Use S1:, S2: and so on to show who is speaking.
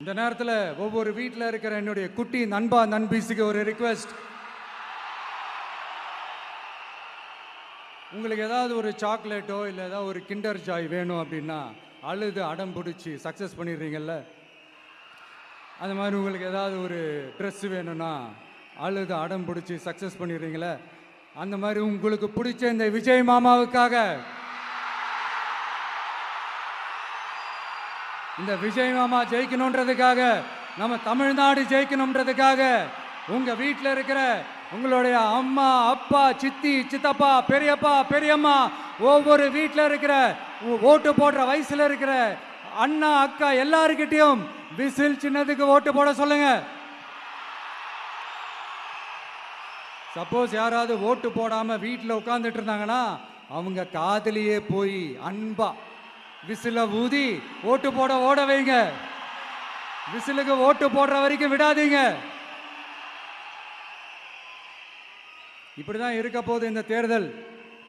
S1: இந்த நேரத்தில் ஒவ்வொரு வீட்டில் இருக்கிற என்னுடைய குட்டி நண்பா நண்பீஸுக்கு ஒரு ரிக்வெஸ்ட். உங்களுக்கு ஏதாவது ஒரு சாக்லேட்டோ இல்லை ஏதாவது ஒரு கிண்டர் ஜாய் வேணும் அப்படின்னா அழுது அடம் பிடிச்சி சக்ஸஸ் பண்ணிடுறீங்கல்ல, அந்த மாதிரி உங்களுக்கு ஏதாவது ஒரு ட்ரெஸ் வேணும்னா அழுது அடம் பிடிச்சி சக்ஸஸ் பண்ணிடுறீங்களே, அந்த மாதிரி உங்களுக்கு பிடிச்ச இந்த விஜய் மாமாவுக்காக, இந்த விஜய் மாமா ஜெயிக்கணுன்றதுக்காக, நம்ம தமிழ்நாடு ஜெயிக்கணுன்றதுக்காக உங்க வீட்டில் இருக்கிற உங்களுடைய அம்மா அப்பா சித்தி சித்தப்பா பெரியப்பா பெரியம்மா ஒவ்வொரு வீட்டில் இருக்கிற ஓட்டு போடுற வயசுல இருக்கிற அண்ணா அக்கா எல்லாருக்கிட்டையும் விசில் சின்னதுக்கு ஓட்டு போட சொல்லுங்க. சப்போஸ் யாராவது ஓட்டு போடாம வீட்டில் உட்கார்ந்துட்டு இருந்தாங்கன்னா அவங்க காதலியே போய் அன்பா விசில ஊதி ஓட்டு போட ஓட வைங்க. விசிலுக்கு ஓட்டு போடுற வரைக்கும் விடாதீங்க. இப்படிதான் இருக்க போகுது இந்த தேர்தல்.